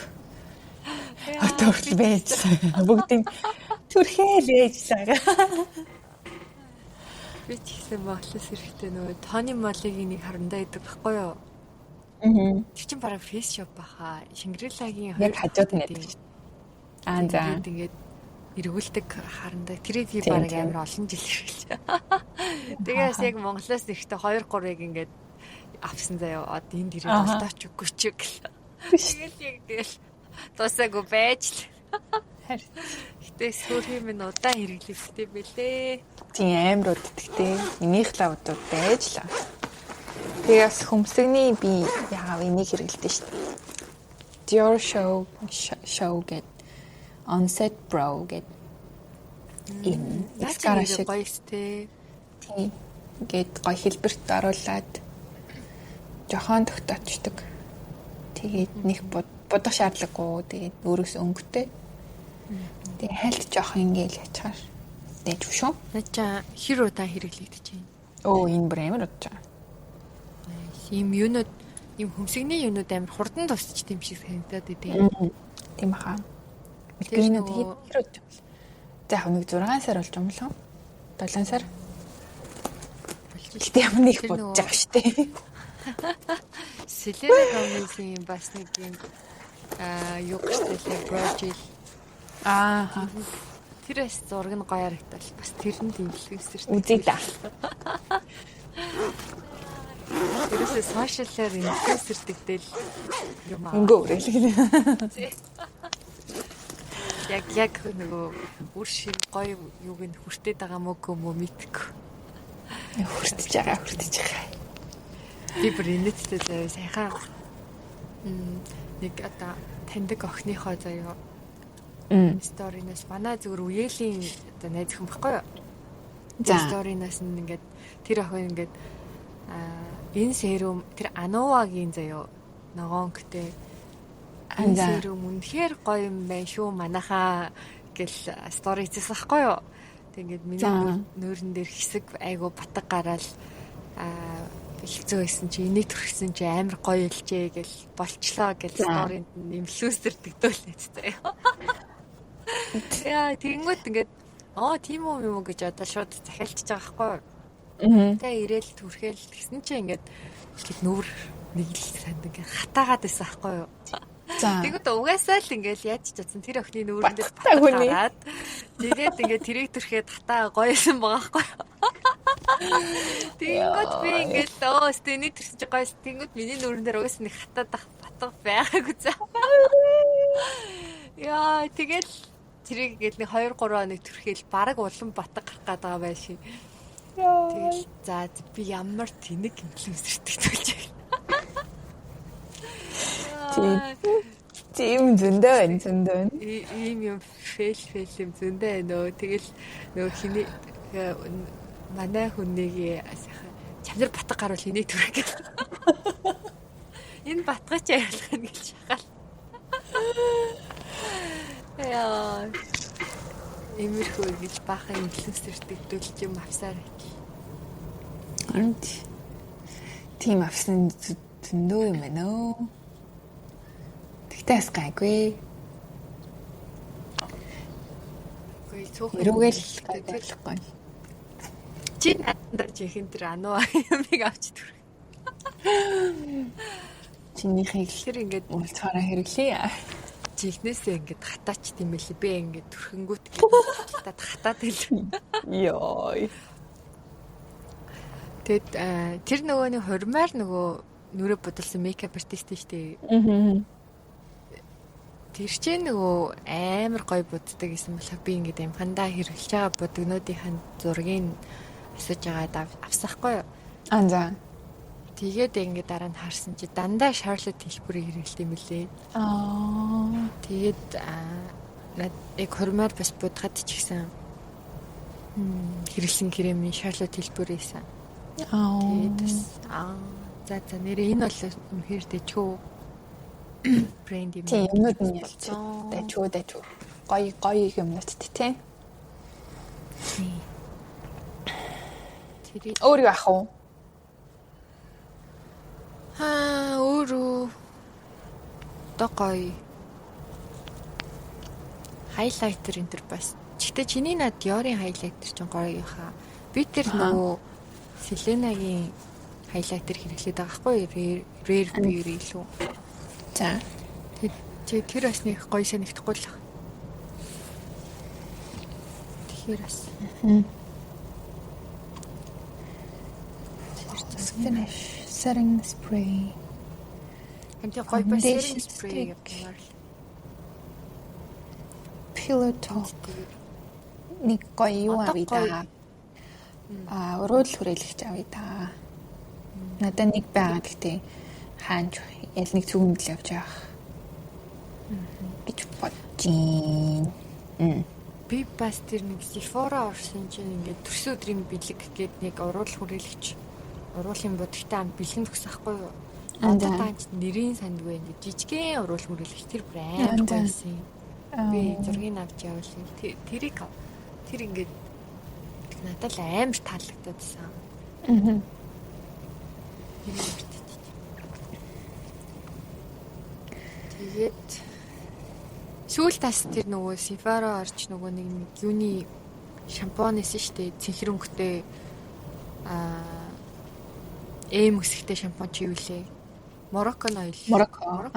Одоо хүртэл байж бүгдийн түрхээл ээжсаа. Би ч гэсэн Монголоос ирэхдээ нөгөө Тони Молигийн нэг харандаа идэг байхгүй юу? Тэр чинь бараг face shop баха. Шингэрэллагийн хоёр хажууд нь байдаг. За. Тэгээд эргүүлдэг харандаа тэрийг би бараг амар олон жил хэрэглэж. Тэгээс яг Монголоос ирэхдээ 2-3-ыг ингээд авсан заяа. Энд ирээд алдаач үгүй ч гэл. Тэгэл тусаагүй байж л. Гэтэ сүүрхийн минь удаан хэрэглэхтэй бэлээ. Тийм амар уддагтэй. Минийх л удаад байж л. Тэгээс хөмсгний би яав энийг хэрэглэдэг шүү дээ. Dior show get onset brow get in mascara шиг гоё сте. Тийм. Гэт гоё хэлбэрт оруулаад жохон тогтоочдөг. Тэгээд нэг бодох шаардлагагүй. Тэгээд өөрөөс өнгөтэй. Тэгээд хальт жоох ингээл ячаар. Дэж шүү. Начаа хэр удаа хэрэглэгдэж байна? Энэ бүр амар удаа. Ийм юунууд, ийм хөмсгний юунууд амар хурдан тусч тийм шиг санагдаад идэв. Тийм баха. Бидний хэр удаа. За яг нэг 6 сар болж юм лөө. 7 сар. Гэтэ ямар нэг бодож байгаа шүү дээ. Selena Gomez-ийн бас нэг юм юу гэжтэй project. Тэрээс зураг нь гоё харагдал. Бас тэрэнд имлэгсэртэй. Үзье да. Тэрээс сошиалаар имлэгсэрдэгдэл юм аа. Өнгө өрөөлгөн. Яг нөгөө үр шиг гоё юуг нь хүртээд байгаа мөг мэдгүй. Хүртэж байгаа. Би бүр инээдтэй заяа сайхан нэг одоо таньдаг охиныхоо заяа сторинаас манай зүгээр үеэлийн одоо найз хүн байхгүй юу? За сторинаас ингээд тэр охин ингээд энэ серум тэр Анувагийн заяа ногоонктэй энэ серум үнэхээр гоё юм байна шүү манайхаа гэл стори хийсэн байхгүй юу? Тэгээд миний нөөрн дээр хэсэг айгу батг гараал хэлцүү байсан чи энийг төрхсөн чи амар гоё илжээ гэл болчлоо гэл сторинд инфлюенсер дэгдүүлээд заяа. Яа тэгэнгүүт ингээд тийм үү гэж одоо шууд захиалчихж байгаа байхгүй юу? Тэгээ ирээл түрхэл тэгсэн чи ингээд нүүр нэг л санд ингээд хатаагаад байсан байхгүй юу? За. Тэгвэл угаасаа л ингээл яаж ч чадсан тэр охины нүүрэн дээр батгаад тэгээд ингээд тэрийг төрхөө татаа гоёсэн байгаа байхгүй. Тэнгүүд би ингээл стений төрсөн чи гоёс. Тэнгүүд миний нүүрэн дээр угаасаа нэг хатаад батга байгаагүй за. Яа тэгэл тэрийг ингээд нэг 2 3 хоног төрхөөл бараг улам батга гарах гээд байгаа байши. Тэгэл за би ямар тэнэг инфлюенсертэй төлж байна. Тийм зөндөө. Ийм юм фэйл юм зөндөө нөө тэгэл нөө хиний манай хүнийг чамдэр батга гарвал энийг төрөх гэх. Энэ батгач ярих нь гэж шахал. Яа. Эмэрхүү гэж баахан инфлюенсертэй төлж юм авсаар. Ант. Тийм авсан зөндөө юм байна оо. Тэгтээс гайгүй. Гүй цөөхөн эрүүгээл гайгүй. Чи надад чихэн тэр ануу юмыг авч түр. Чинийхийг тэр ингээд уулзахаараа хэрэглэе. Чихнээсээ ингээд хатаач тийм байли. Би ингээд төрхөнгүүт хатаад хэл. Йой. Тэгэд тэр нөгөөний хурмаар нөгөө нүрэ бодолсон мейкап артист штэ. Тэр чинь нөгөө амар гоё буддаг гэсэн болохоор би ингээд амхандаа хэрэглэж байгаа будагнуудын зургийг асууж байгаа авсахгүй юу? Анзаа. Тэгээд ингээд дараа нь харсан чи дандаа Charlotte хэлбэрийг хэрэглэдэг юм лээ. Тэгээд яг хормоор бас будгаад ч гэсэн хэрэглэн кремийн Charlotte хэлбэрээсэн. Тэгээд за нэрээ энэ бол үнэхээр дэчүү брэнд юм. Тийм юмуд нь ялч. Дэчүү. Гоё юмнууд тий. Өөр юу ах вэ? Өөрөө гоё. Хайлайтер энэ төр бас. Гэхдээ чиний над Dior-ийн хайлайтер ч гоё хаа. Би тэр нөгөө Selena-гийн хайлайтер хэрэглээд байгаа байхгүй Rare Beauty илүү. За. Тэр бас нэг гоё санагдахгүй л. Тэгэхээр бас. Finish setting spray. Хэмтэй гоё бас setting spray yapмаар л. Pillow talk. Нэг гоё юу авъя да. Өрөөл хүрээлэгч авъя да. Надад нэг байгаа гэхдээ хаанч ял нэг цүгмэл явж байгаа. гэж бодчих. Би бас тэр нэг Sephora орсон чинь ингээд төрсөн өдрийн бэлэг гээд нэг уруул хүрээлэгч уруулын будагтай ам бэлгэн төгсөхгүй юу? Таанч нэрийн сандгүй ингээд жижигхэн уруул хүрээлэгч тэр брэнд байсан. Би зургийг авч явуулсан. Тэр ингээд надад л амар таалагдсан. Тэгээд сүүл тас тэр нөгөө Sephora орч нөгөө нэг юуны шампунь нэсэн штэ цэнхэр өнгөтэй эм өсгтэй шампунь чи юу лээ? Moroccan oil. Morocco.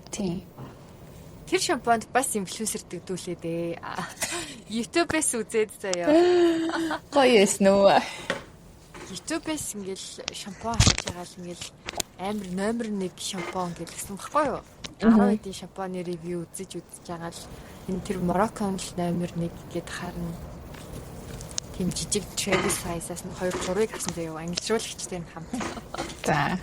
Тийм. Тэр шампунд бас инфлюенсер дэгдүүлээ дээ. YouTube-ээс үзээд заяа. Гоё эсэн үү? YouTube-ээс ингээл шампунь хийж байгаа л ингээл амар номер 1 шампунь гэсэн баггүй юу? 10 эдийн шампуны ревю үзэж байгаа л энэ тэр Moroccan номер 1 гэд харна. Тийм жижиг travel size-аас нь 2-3-ыг авсан заяа ангилжуулагчтай нь хамт. За.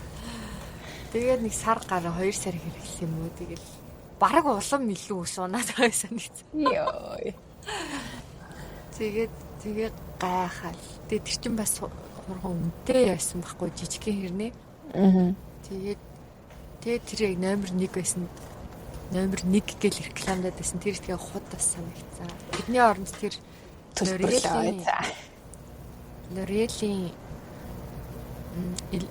Тэгээд нэг сар гараа 2 сар хэрэглэсэн юм уу тэгэл бараг улам илүү ус унаад байсан гэсэн. Йой. Тэгээд гайхал. Тэгээд тэр чинь бас хурган үнэтэй байсан байхгүй жижигхэн хэрнээ. Тэгээд тэр яг номер 1 байсан. Номер 1 гэл рекламадад байсан. Тэр ихтэй хут бас санагцсан. Бидний оронд тэр L'Oreal-ийн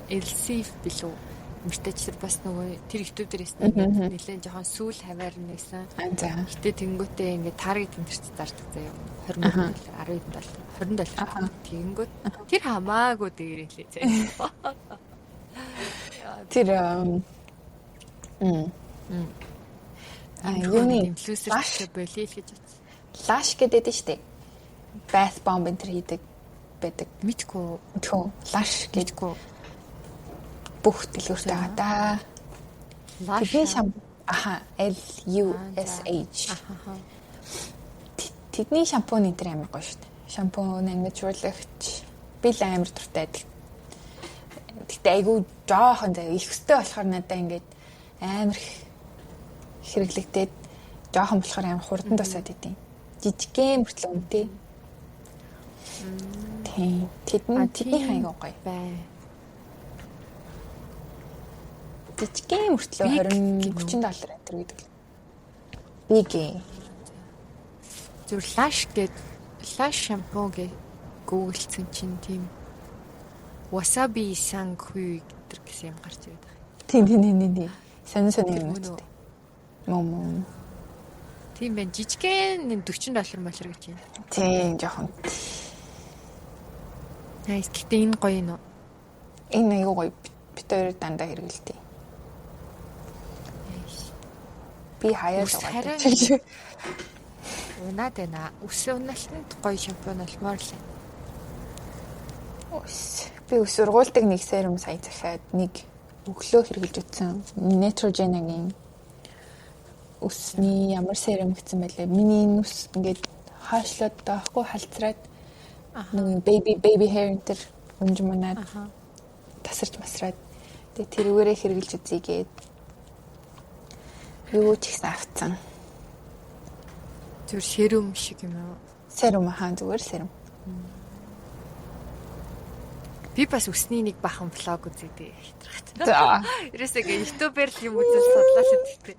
Elsif билүү мөртөч тэр бас нөгөө тэр YouTube дээрээс нэлээд жоохон сүүл хаваар нэсэн. Гэтэ тэнгүүтээ ингээд таргет интерч зардаг заяа. 20 $10 $20 тэнгүүт тэр хамаагүй дээрээ заяа. Тэр Юуны инфлюенсер болий л гэж бодсон. Lash гэдэг нь штэ. Bath bomb энэ хийдэг байдаг. Мэдгүй. Lash гэдэггүй. Бүх дэлгүүртэй байгаа да. Тэдний шампунь LUSH. Тэдний шампунь энэ төр амар гоё штэ. Шампунь амжуулагч би л амар дуртай. Тэгтээ айгүй жоохон заяа их өстэй болохоор надаа ингээд амар хэрэглэгдээд жоохон болохоор амар хурдан тусаад идэв. Жижигхэн мөртлөө үнэтэй. Тийм. Тэдний хайгаа гоё бай. Жижигхэн мөртлөө $30 энэ гэдэг. Бигээ. Зүр Lash шампунь гэ гуглцсан чинь тийм wasabi sanhui гэсэн юм гарч ирээд байна. Тийм. Сонин юм уу? Мом. Тийм байна. Жижигхэн $40 малэр гэж байна. Тийм, жоохон. Найс. Гэтэ энэ гоё нөө. Энэ аюу гоё. Бид хоёр дандаа хэрэгэлдэг. Би хаяа зовоод. Унаад байна. Үс унаалтанд гоё шампунь олмоор л. Би сургуульдаг нэг серум сая захиад нэг өглөө хэрглэж утсан. Neutrogena-гийн үсний ямар серум гэсэн байлээ. Миний нүс ингээд хаашлаад таахгүй халцраад нэг baby hair энэ унжманаад тасарч масраад тэгээ тэрүүгээрээ хэрглэж үзье гээд юу ч ихсэн авцсан. Зүр серум шиг юм аа. Серум зүгээр серум. Би бас үсний нэг бахан влог үзээдээ хитрхат. За. Ерөөсөө YouTube-ээр л юм үзэл судлаа л гэдэгтэй.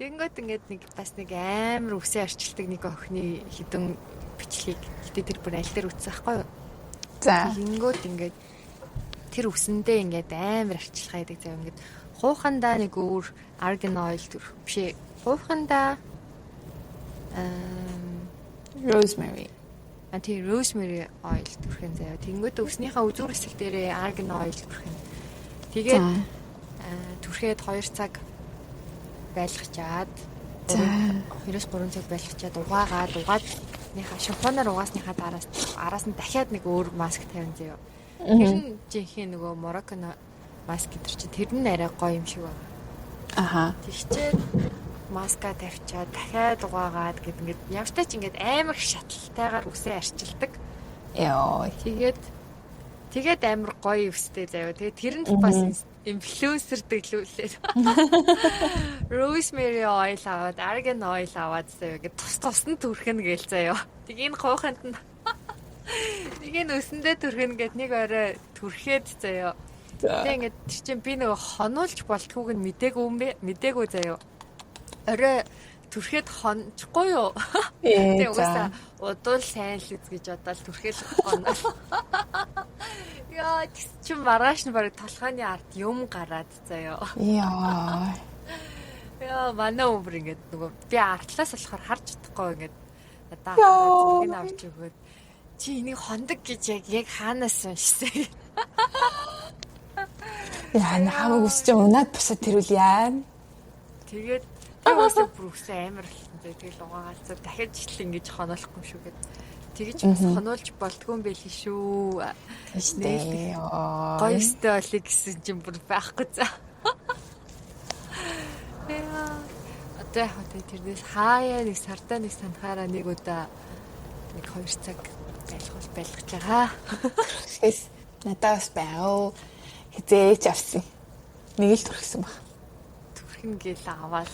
Тэгэнгүүт ингээд нэг бас нэг амар үсээ арчилдаг нэг охины хідэн бичлэгийг гэтээ тэр бүр аль дээр үзсэн байхгүй юу? За. Тэгэнгүүт ингээд тэр үсэндээ ингээд амар арчилгаа яадаг зав ингээд хуухандаа нэг өөр argan oil төр бишээ. Хуухандаа rosemary rosemary oil түрхэн заяа. Тэнгүүд өснийхээ үзүүр хэсэг дээрээ argan oil түрхэн. Тэгээд түрхээд 2 цаг байлгачаад 2-3 цаг байлгачаад угаагаад нөхө шампунаар угаасныхаа араас нь дахиад нэг өөр маск тавина заяа. Тэр нь жинхэнэ нөгөө Moroccan маск гэдэг чинь тэр нь арай гоё юм шиг байна. Тэгчээд маска тавьчаад дахиад угаагаад гэд ингээд явтай ч ингээд амар шатлалтайгаар үсээ арчилдаг. Яа. Тэгээд амар гоё үстэй заяа. Тэгээд тэр нь бас инфлюенсер дэглүүлээ. Rosemary oil аваад, argan oil аваад заяа ингээд тусна түрхэн гээл заяа. Тэг энэ хууханд нь нэг энэ өсөндөө түрхэн гээд нэг орой түрхээд заяа. Тэг ингээд чинь би нөгөө хонуулж болтгүйг нь мдээгүй заяа. Орой түрхэд хончихгүй юу? Тэг угаасаа удвал сайн л үз гэж бодоод түрхэл хоноо. Яа, чи маргааш нь барыг толгойн ард юм гараад заяа. Яа. Яа, манай өмөр ингээд нөгөө би артлаас болохоор харж чадахгүй ингээд надаа зүрийг нь авч өгөөд чи энийг хондог гэж яг хаанаас уншсан. Яа, намайг үсч унаад босоод тэрүүл яа. Тэгээд Яасан бүрс амар болсон. Тэгэл угаагаалцаа дахиад жишл ингэж хоноолохгүй шүү гэд. Тэгэж бас хонуулж болдгүй юм байл шүү. Тэстэй. Гоё өстэй олё гэсэн чинь бүр байхгүй за. Яа. Одоо хатаа тэрнээс хаяа нэг сардаа нэг санахаараа нэг удаа нэг 2 цаг байлгаж байгаа. Тэс надад бас байв. Хизээч авсан. Нэг л төрхсөн баг. Ингээл аваад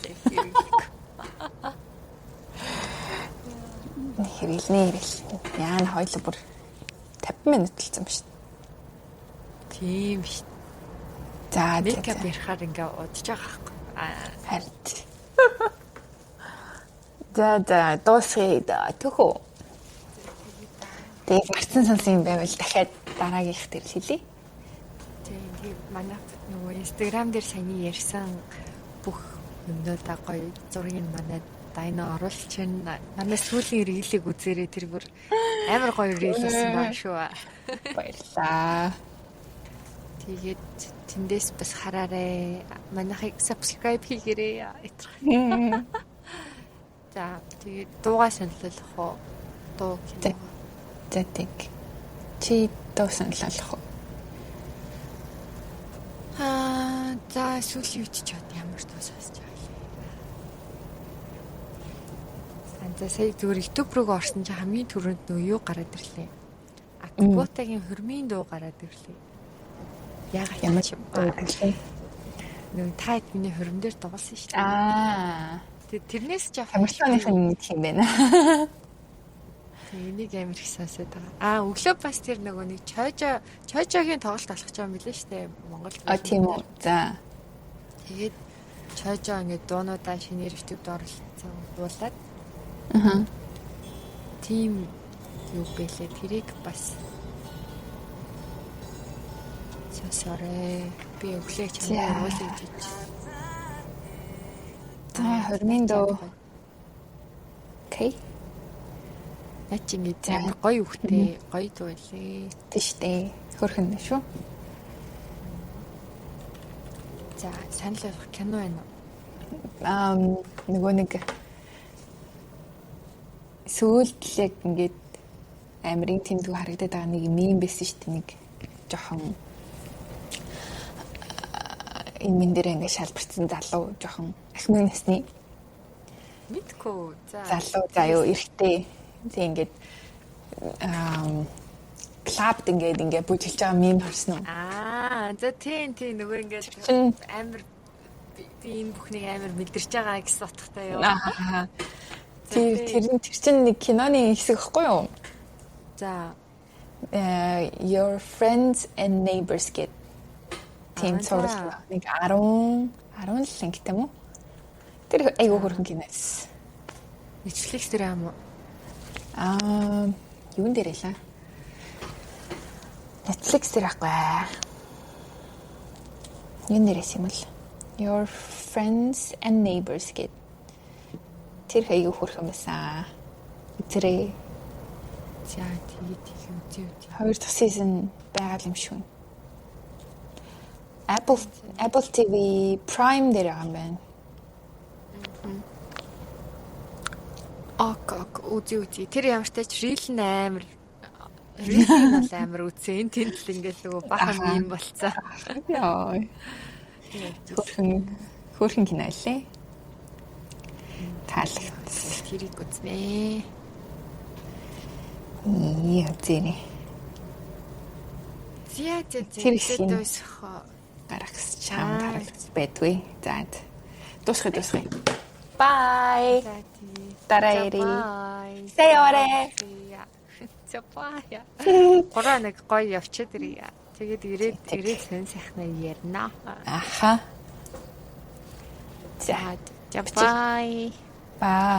хэрэглэнэ. Яа, хоёул бүр 50 минут талцсан ба шүү. Тийм шүү. За, мейкап ярихаар ингээ удаж байгаа байхгүй. Харин. За, дуусгая төхөө. Тэгээд марцсан сонсон юм байвал дахиад дараагийнх дээр хэлье. Тийм, манай нөгөө Instagram дээр саяны ярьсан бүх юмнуудаа гоё зургийг манай Дайна оруулж байна. Манай сүүлийн рилийг үзээрэй тэр бүр амар гоё рил болсон байна шүү. Баярлалаа. Тэгээд тэндээс бас хараарай. Манайхыг subscribe хийгээрэй. За тэгээд дуугаа сонирхолох уу? Дуу кино. За тэг. Чи дуу сонирхолох уу? За сүүлийн үед ч ямар дуу сонсож байгаа юм. За сая зүгээр YouTube руу орсон чинь хамгийн түрүүнд нөө юу гараад ирлээ. Акботагийн хөрмийн дуу гараад ирлээ. Яагаад ямар дуу ирлээ? Нөө тайд миний хөрмөн дээр дуулсан шүү дээ. Тэрнээс жоох тамирчааныхын нэг юм байна. Энийг амар их сонсоод байгаа. Өглөө бас тэр нөгөө нэг чойжогийн тоглолт болох ч юм билээ шүү дээ. Монгол. Тийм үү. За. Тэгээд чойжоо ингээд дуунуудаа шинээр өвтөд оруулсан дуулаад. Тим юу бэлээ тэрийг бас сонсоорой. Би өглөө чамд уруулж иж. За хөрмийн дуу. Окей. Яач ингэж амар гоё үхтэй, гоё дуу байлээ. Тийш дээ. Хөрхөн шүү. За, санал болгох кино байна уу? Нөгөө нэг сүүлдлэг ингээд амрын тэмдэг харагдаад байгаа нэг мем байсан шүү дээ. Нэг жоохон энэ мен дээр ингээд шалбарсан залуу жоохон ахмад насны мэдгүй. За. Залуу заяо эрэгтэй. Тэг ингээд клабд ингээд бүжиглж байгаа мем харсан уу? За тийм нөгөө ингээд амар би энэ бүхнийг амар мэдэрч байгаа гэсэн утгатай юу? Тэр чинь нэг киноны хэсэг ихгүй юу? За. Your friends and neighbors get тийм зурлаг нэг 10 линк тийм үү? Тэр айгүй хөрхөн киноос. Netflix дээр юм уу? Юун дээр илаа? Netflix дээр ахгүй. Юун дээрээс юм л? Your friends and neighbors get. Тэр айгүй хөрхөн байсан. Үзэрээ. За тэгээд үзье. 2 дахь season байгаа юм шүү. Apple TV Prime дээр байгаа юм байна. Үзье. Тэр ямар ч тач рил нь амар үзсэн. Тэнд л ингээл нөгөө бахан юм болцсон. Яа. Хөрхөн кино лээ. Таалагц. Тэрийг үзнэ. Зэний. Тэр дөөсөх гарахс чам гарахс байтгүй. За. Дуусгая. Bye. Дараари. Säore. Чапая. Гураа нэг гоё явчихад ирье. Тэгээд ирээд хэн сайхнаа ярина. Аха. За. Bye. Bye.